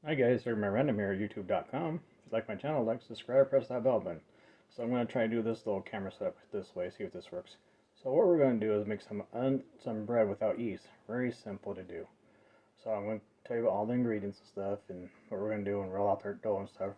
Hi guys, Herkimer Random here at youtube.com. If you like my channel, like, subscribe, press that bell button. So I'm going to try to do this little camera setup this way, see if this works. So what we're going to do is make some bread without yeast. Very simple to do. So I'm going to tell you about all the ingredients and stuff and what we're going to do and roll out their dough and stuff.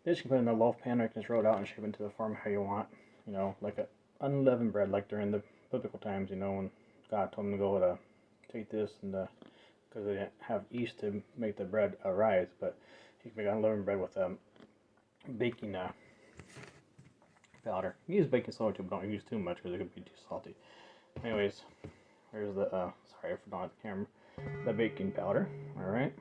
Then you can put it in a loaf pan or you can just roll it out and shape it into the form how you want. You know, like an unleavened bread, like during the biblical times, you know, when God told them to go to take this and because they didn't have yeast to make the bread rise, but you can make unleavened bread with baking powder. You use baking soda too, but don't use too much because it could be too salty. Anyways, here's the sorry I forgot the camera. The baking powder. All right.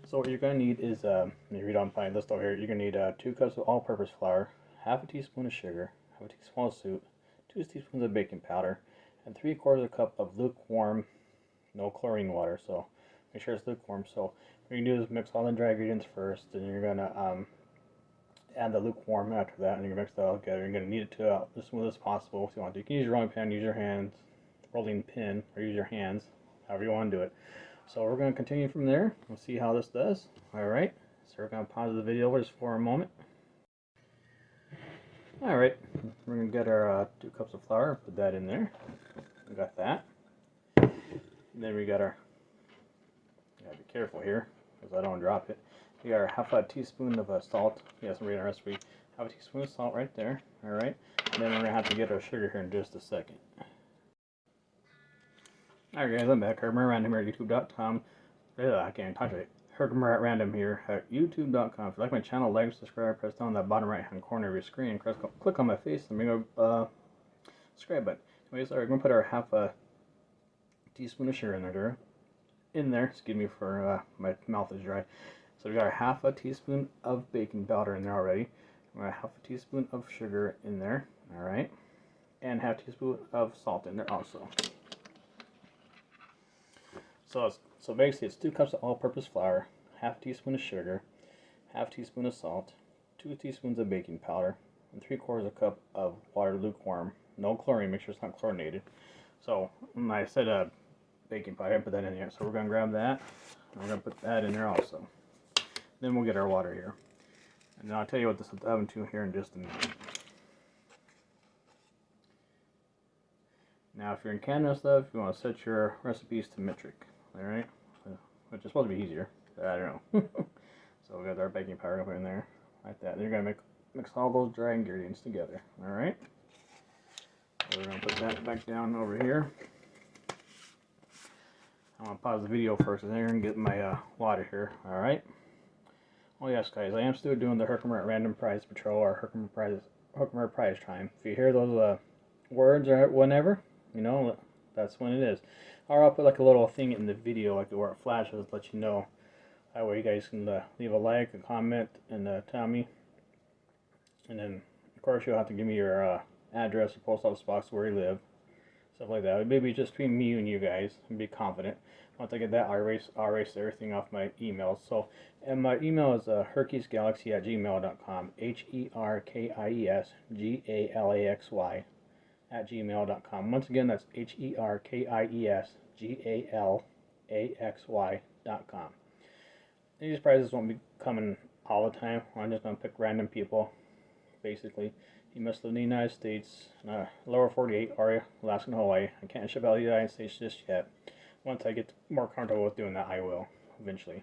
So what you're gonna need is you read on my list over here. You're gonna need 2 cups of all-purpose flour, half a teaspoon of sugar, half a teaspoon of salt, 2 teaspoons of baking powder, and 3/4 cup of lukewarm, no chlorine water. So make sure it's lukewarm. So what you do is mix all the dry ingredients first, and you're gonna add the lukewarm after that, and you mix that all together. You're gonna knead it to as smooth as possible if you want to. You can use your rolling pin, use your hands, rolling pin, or use your hands, however you want to do it. So we're going to continue from there. We'll see how this does. Alright, so we're going to pause the video just for a moment. Alright, we're going to get our 2 cups of flour, put that in there. We got that. And then we got our, gotta be careful here, because I don't drop it. We got our half a teaspoon of salt. Yes, I'm reading our recipe. Half a teaspoon of salt right there. Alright, and then we're going to have to get our sugar here in just a second. Alright guys, I'm back. Herkimer Random here at youtube.com. I can't touch it. Herkimer at Random here at youtube.com. If you like my channel, like, subscribe, press down that bottom right hand corner of your screen. Click on my face and bring a subscribe button. Anyways, alright, we're going to put our half a teaspoon of sugar in there. Excuse me for my mouth is dry. So we got our half a teaspoon of baking powder in there already. We got half a teaspoon of sugar in there. Alright. And half a teaspoon of salt in there also. So basically it's 2 cups of all-purpose flour, half a teaspoon of sugar, half a teaspoon of salt, 2 teaspoons of baking powder, and 3/4 cup of water lukewarm. No chlorine, make sure it's not chlorinated. So I said baking powder, I put that in there. So we're going to grab that, and we're going to put that in there also. Then we'll get our water here. And then I'll tell you what this is oven to here in just a minute. Now if you're in Canada and stuff, you want to set your recipes to metric. Alright, which is supposed to be easier, but I don't know. So we got our baking powder up in there, like that. Then you're going to mix all those dry ingredients together. Alright, so we're going to put that back down over here. I'm going to pause the video first and then get my water here. Alright. Oh yes guys, I am still doing the Herkimer at Random Prize Patrol, or Herkimer Prize Time. If you hear those words or whenever, you know, that's when it is. Or I'll put like a little thing in the video, like where it flashes, let you know. That way you guys can leave a like, a comment, and tell me. And then, of course, you'll have to give me your address, or post office box where you live, stuff like that. Maybe just between me and you guys, and be confident. Once I get that, I'll erase everything off my emails. So, and my email is herkiesgalaxy@gmail.com. HERKIESGALAXY @gmail.com. Once again, that's HERKIESGALAXY.com. These prizes won't be coming all the time. I'm just going to pick random people, basically. You must live in the United States, lower 48, or Alaska and Hawaii. I can't ship out of the United States just yet. Once I get more comfortable with doing that, I will, eventually.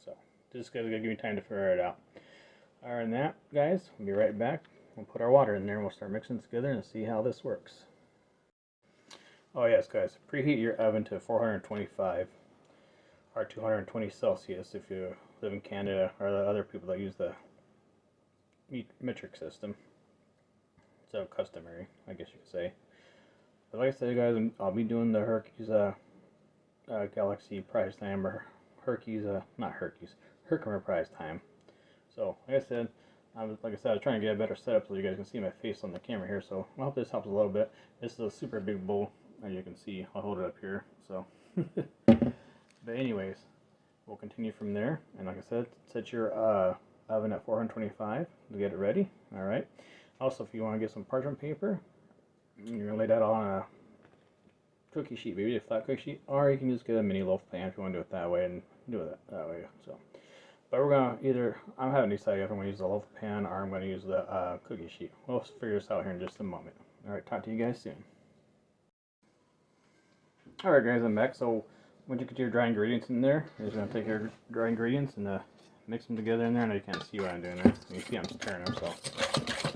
So, just going to give me time to figure it out. Other than that, guys, we'll be right back. We'll put our water in there and we'll start mixing it together and see how this works. Oh yes guys, preheat your oven to 425 or 220 Celsius if you live in Canada, or the other people that use the metric system. So customary, I guess you could say. But like I said guys, I'll be doing the Herkies Galaxy Prize Time, or Herkimer Prize Time. So like I said, I was trying to get a better setup so you guys can see my face on the camera here. So I hope this helps a little bit. This is a super big bowl, as you can see. I'll hold it up here. So, but anyways, we'll continue from there. And like I said, set your oven at 425 to get it ready. All right. Also, if you want to get some parchment paper, you're gonna lay that on a cookie sheet, maybe a flat cookie sheet, or you can just get a mini loaf pan if you want to do it that way and do it that way. So. But we're gonna either, I'm having to decide if I'm gonna use the loaf pan or I'm gonna use the cookie sheet. We'll figure this out here in just a moment. Alright, talk to you guys soon. Alright guys, I'm back. So once you get your dry ingredients in there, you're just gonna take your dry ingredients and mix them together in there. I know you can't see what I'm doing there. You see I'm stirring them, so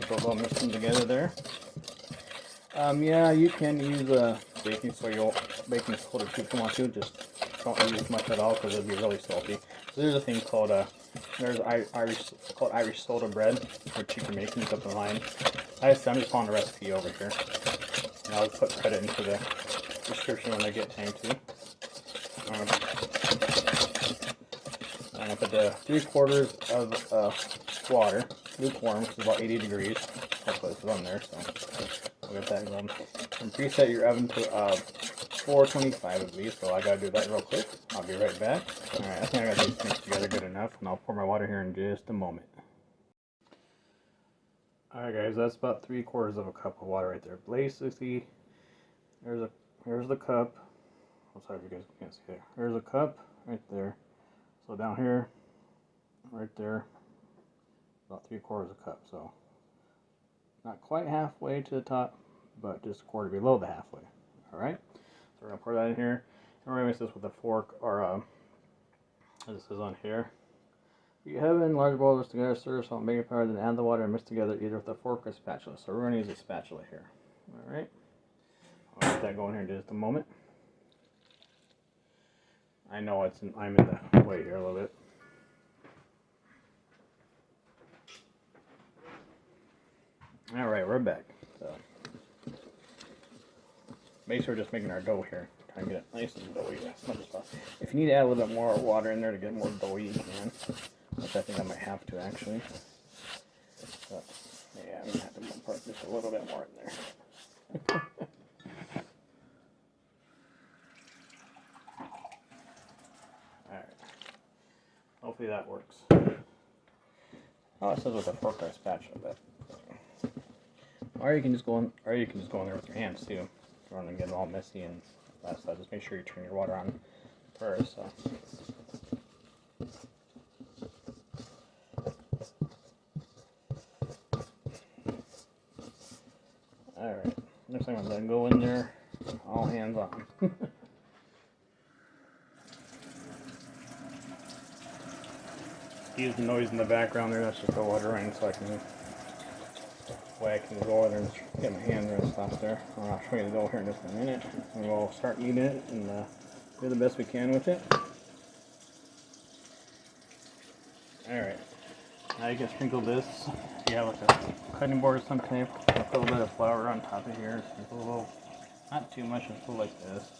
we'll all mix them together there. Yeah, you can use baking soda if you want to. Just don't use much at all because it'll be really salty. So there's a thing called Irish soda bread, which you can make things up online. I'm just following the recipe over here. And I'll put credit into the description when I get time to. I'm gonna put the 3/4 of water, lukewarm, which is about 80 degrees. Hopefully it's on there, so we'll get that going. And preset your oven to 425 at least, so I gotta do that real quick. I'll be right back. Alright, I think I got these mixed together good enough, and I'll pour my water here in just a moment. Alright guys, that's about 3/4 of a cup of water right there. Basically, here's the cup. I'm sorry if you guys can't see there. There's a cup right there. So down here, right there, about 3/4 of a cup. So not quite halfway to the top, but just a quarter below the halfway. Alright, so we're going to pour that in here. And we're going to mix this with a fork, or as it says on here. If you have it in large bowls together, stir salt, baking powder, then add the water and mix together either with a fork or spatula. So we're going to use a spatula here. Alright, I'll get that going here in just a moment. I know I'm in the way here a little bit. Alright, we're back. So basically we're just making our dough here. Trying to get it nice and doughy as much as possible. If you need to add a little bit more water in there to get more doughy, you can. Which I think I might have to actually. But yeah, I'm gonna have to put just a little bit more in there. Alright. Hopefully that works. Oh, it says with a fork or a spatula, but or you can just go in there with your hands too. If you want to get it all messy and that stuff, just make sure you turn your water on first. So. Alright, next thing I'm going to go in there, all hands on. Excuse the noise in the background there, that's just the water running so I can go in there and get my hands there and stuff there. I'll show you the dough here in just a minute. And we'll start kneading it and do the best we can with it. Alright, now you can sprinkle this. You have like a cutting board or something, put a little bit of flour on top of here. Just a little, not too much, just a little like this.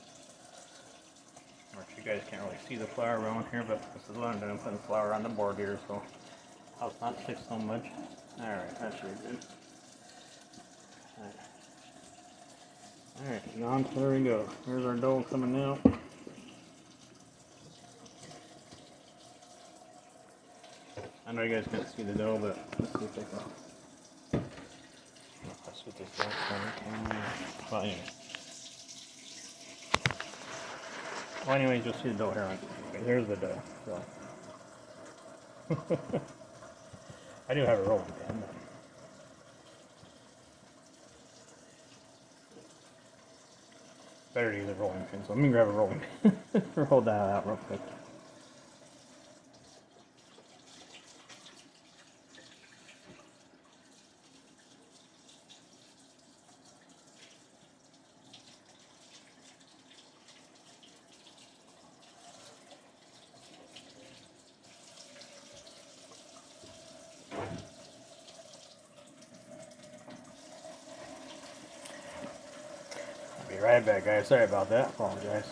Or if you guys can't really see the flour around here, but this is what I'm doing, putting flour on the board here, so I'll not stick so much. Alright, that's really good. Alright, now there we go. Here's our dough coming out. I know you guys can't see the dough, but let's see if I can. I'll switch this back so well, anyways, you'll see the dough here on. Here's the dough. So. I do have a rolling pin. Better to use a rolling pin, so let me grab a rolling pin. Roll that out real quick. Right back, guys. Sorry about that. Apologize.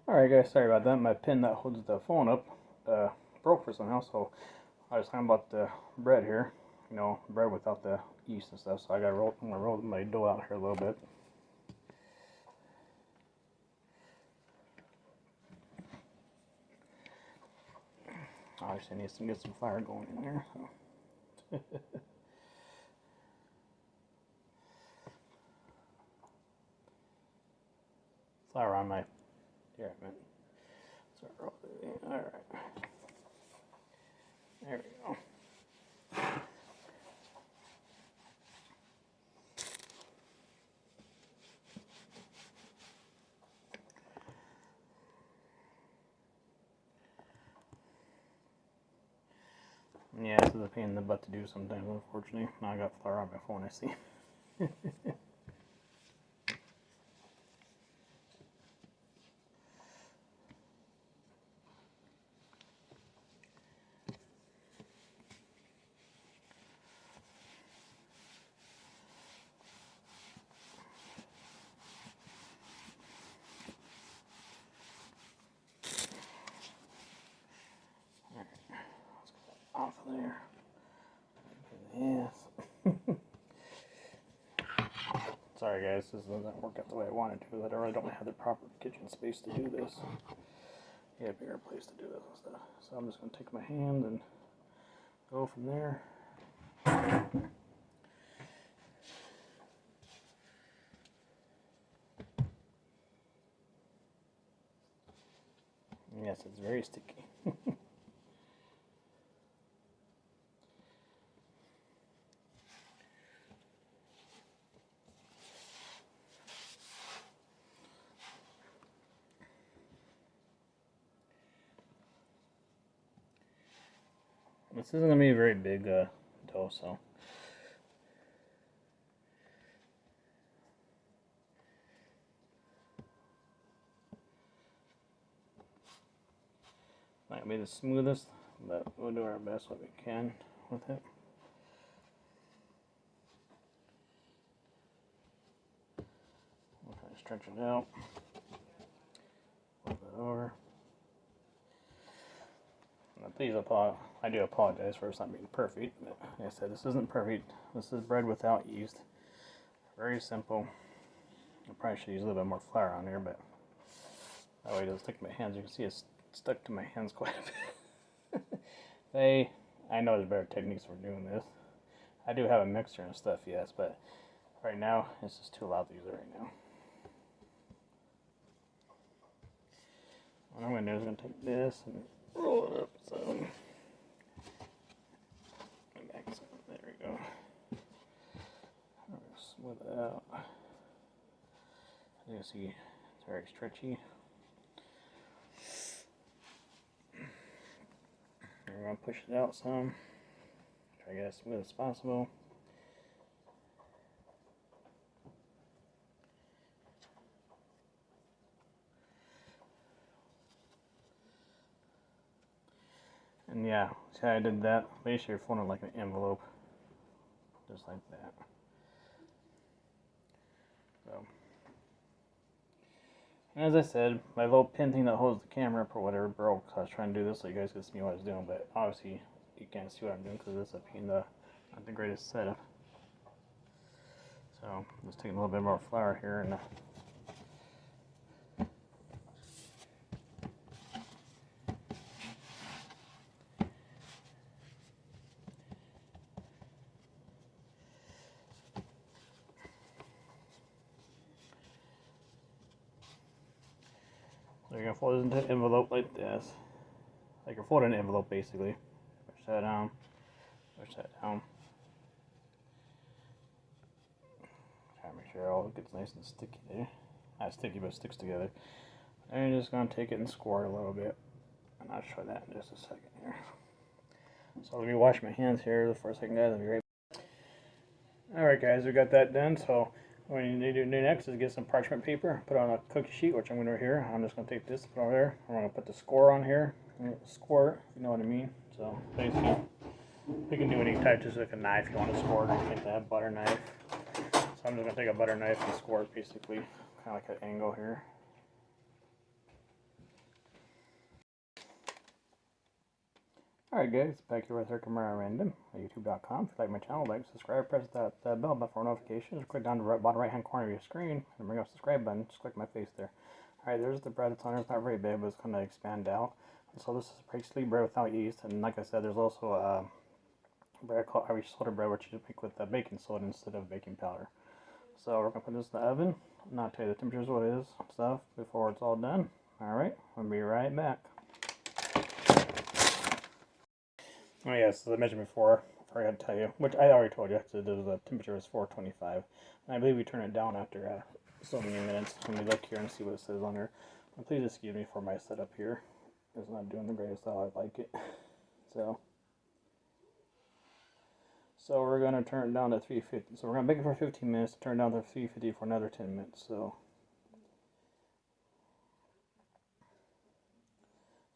Alright, guys. Sorry about that. My pin that holds the phone up broke for somehow, so I was talking about the bread here. You know, bread without the yeast and stuff. So I'm gonna roll my dough out here a little bit. Obviously, I need to get some fire going in there. So. Flour on my, here I meant. Alright. There we go. Yeah, this is a pain in the butt to do sometimes, unfortunately. Now I got flour on my phone, I see. Off of there. Yes. Sorry guys, this doesn't work out the way I wanted to, but I really don't have the proper kitchen space to do this. Yeah, a bigger place to do this and stuff. So I'm just going to take my hand and go from there. Yes, it's very sticky. This isn't going to be a very big dough, so. Not going to be the smoothest, but we'll do our best what we can with it. We'll try to stretch it out. Flip it over. Now, please, I do apologize for it's not being perfect. But like I said, this isn't perfect. This is bread without yeast. Very simple. I probably should use a little bit more flour on here, but that way it doesn't stick to my hands. You can see it's stuck to my hands quite a bit. I know there's better techniques for doing this. I do have a mixer and stuff, yes, but right now it's just too loud to use it right now. What I'm going to do is I'm going to take this and roll it up some. Back some. There we go. I'm going to smooth it out. As you can see, it's very stretchy. We're going to push it out some. Try to get it as smooth as possible. And yeah, see how I did that? Basically, you're folding it like an envelope. Just like that. So, and as I said, my little pin thing that holds the camera up or whatever broke. So I was trying to do this so you guys could see what I was doing. But obviously, you can't see what I'm doing because this is not the greatest setup. So, I'm just taking a little bit more flour here and so you're going to fold it into an envelope like this. Like you're folding an envelope basically. Push that down. Push that down. Try to make sure it all gets nice and sticky there. Not sticky, but sticks together. And you're just going to take it and score it a little bit. And I'll show that in just a second here. So let me wash my hands here for a second, guys. I'll be right back. Alright, guys, we got that done. So what you need to do next is get some parchment paper, put on a cookie sheet, which I'm going to do here. I'm just going to take this, put it over there. I'm going to put the score on here. Score, you know what I mean. So basically, you can do any type, just like a knife. You want to score it, or take that butter knife. So I'm just going to take a butter knife and score it basically, kind of like an angle here. Alright guys, back here with Herkimer Random at youtube.com. If you like my channel, like, subscribe, press that bell button for notifications. Click down the bottom right hand corner of your screen and bring up the subscribe button. Just click my face there. Alright, there's the bread that's on there. It's not very big, but it's going to expand out. So this is basically bread without yeast. And like I said, there's also a bread called Irish soda bread, which you make with baking soda instead of baking powder. So we're going to put this in the oven. And I'll tell you the temperatures, what it is, and stuff, before it's all done. Alright, we'll be right back. Oh yes, as I mentioned before, I forgot to tell you, which I already told you, so the temperature is 425. And I believe we turn it down after so many minutes. Let me look here and see what it says on there. And please excuse me for my setup here. It's not doing the greatest how I like it. So we're going to turn it down to 350. So we're going to bake it for 15 minutes, turn it down to 350 for another 10 minutes. So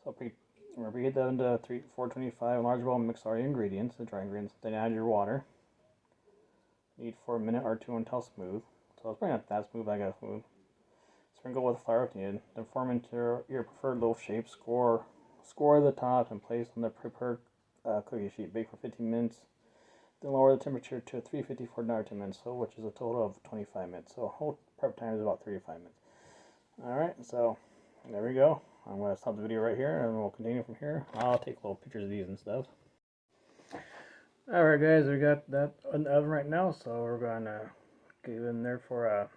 we're going to preheat that into 425 large bowl, mix all your ingredients, the dry ingredients, then add your water. Knead for a minute or two until smooth. So it's probably not that smooth, I got smooth. Sprinkle with flour if needed. Then form into your preferred loaf shape. Score the top and place on the prepared cookie sheet. Bake for 15 minutes. Then lower the temperature to 350 for another 10 minutes, so which is a total of 25 minutes. So whole prep time is about 35 minutes. Alright, so there we go. I'm going to stop the video right here and we'll continue from here. I'll take little pictures of these and stuff. Alright guys, we got that in the oven right now, so we're going to get in there for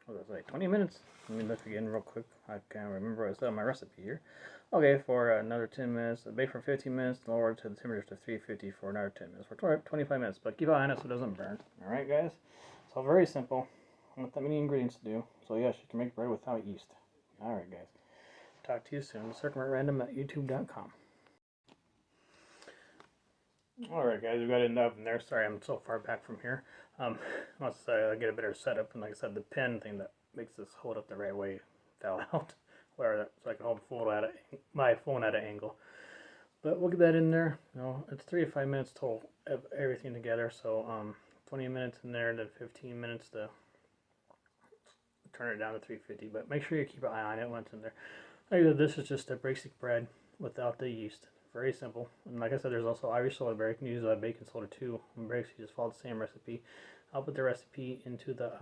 what was it, like 20 minutes? Let me look again real quick. I can't remember what I said on my recipe here. Okay, for another 10 minutes. Bake for 15 minutes. Lower to the temperature to 350 for another 10 minutes. For 25 minutes, but keep an eye on it so it doesn't burn. Alright, guys? So, very simple. Not that many ingredients to do. So, yes, you can make bread without yeast. Alright, guys. Talk to you soon. Herkimer@youtube.com. Alright, guys, we got it in the oven there. Sorry, I'm so far back from here. Once I get a better setup, and like I said, the pin thing that makes this hold up the right way fell out. So I can hold my phone at an angle. But we'll get that in there. You know, it's 3 to 5 minutes total of everything together. So 20 minutes in there, then 15 minutes to turn it down to 350. But make sure you keep an eye on it once in there. Like I said, this is just a basic bread without the yeast. Very simple. And like I said, there's also Irish soda bread. You can use baking soda too. And basically just follow the same recipe. I'll put the recipe into the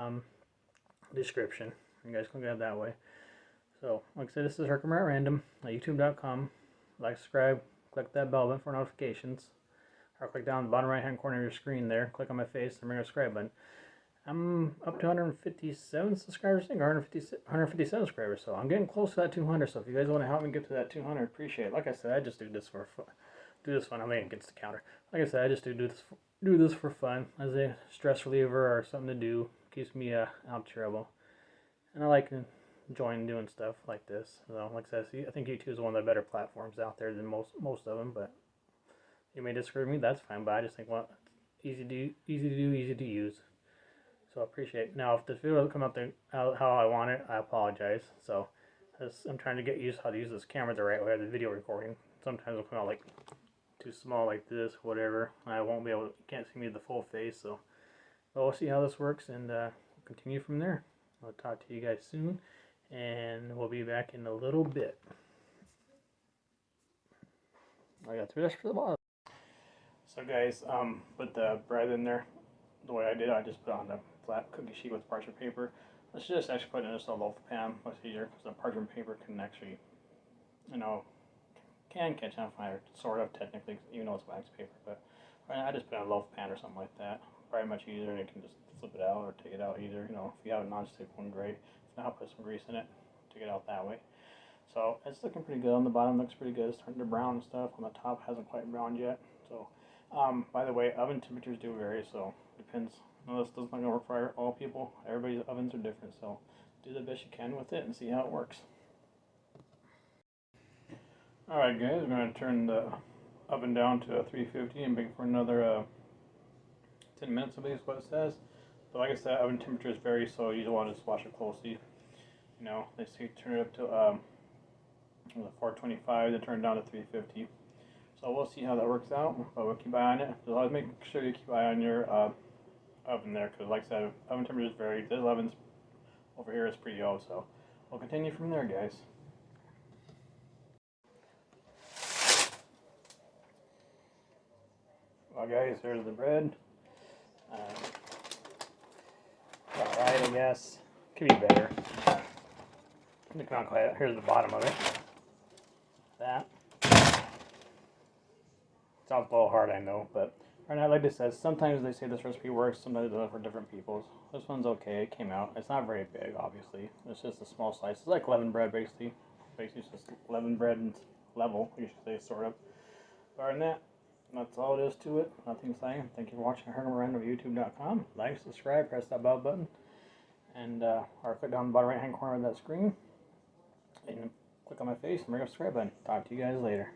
description. You guys can get it that way. So, like I said, this is Herkimer at Random at youtube.com. Like, subscribe, click that bell button for notifications. Or click down the bottom right hand corner of your screen there. Click on my face and ring the subscribe button. I'm up to 157 subscribers, I think, or 157 subscribers. So I'm getting close to that 200. So if you guys want to help me get to that 200, appreciate it. Like I said, I just do this for fun. I'm against the counter. Like I said, I just do this for fun as a stress reliever or something to do. Keeps me out of trouble. And I like enjoying doing stuff like this. So, like I said, I think YouTube is one of the better platforms out there than most of them. But you may disagree with me. That's fine. But I just think, well, easy to do, easy to use. So I appreciate it. Now, if this video doesn't come out how I want it, I apologize. So I'm trying to get used to how to use this camera the right way, the video recording. Sometimes it'll come out like too small like this, whatever. I won't be able to, can't see me the full face. So we'll see how this works and we'll continue from there. I'll talk to you guys soon. And we'll be back in a little bit. I got 3 for the bottom. So guys, put the bread in there. The way I did, I just put it on the flat cookie sheet with parchment paper. Let's just actually put it in just a loaf pan. Much easier because the parchment paper can actually, can catch on fire, sort of technically, even though it's wax paper. But I just put it in a loaf pan or something like that. Probably much easier, and you can just flip it out or take it out either. If you have a non-stick one, great. If not, put some grease in it to get out that way. So it's looking pretty good. On the bottom looks pretty good. It's starting to brown and stuff. On the top hasn't quite browned yet. So by the way, oven temperatures do vary, so depends. This doesn't going to work for all people. Everybody's ovens are different, so do the best you can with it and see how it works. Alright guys, we're going to turn the oven down to 350 and bake for another 10 minutes, I believe is what it says. But like I said, oven temperatures vary, so you don't want to just watch it closely. They say turn it up to 425, then turn it down to 350. So we'll see how that works out, but we'll keep an eye on it. So always make sure you keep an eye on your oven there, because like I said, oven temperatures vary. This oven's over here is pretty old, so we'll continue from there, guys. Well, guys, here's the bread. Alright, I guess. Could be better. Here's the bottom of it. That. Sounds a little hard, I know, but right now, like I said, sometimes they say this recipe works, sometimes it doesn't for different people. This one's okay, it came out. It's not very big, obviously. It's just a small slice. It's like leavened bread, basically. Basically, it's just leavened bread and level, you should say, sort of. But other than that, That's all it is to it. Nothing saying. Thank you for watching Herkimer on YouTube.com. Like, subscribe, press that bell button, and or click down the bottom right hand corner of that screen and click on my face and ring the subscribe button. Talk to you guys later.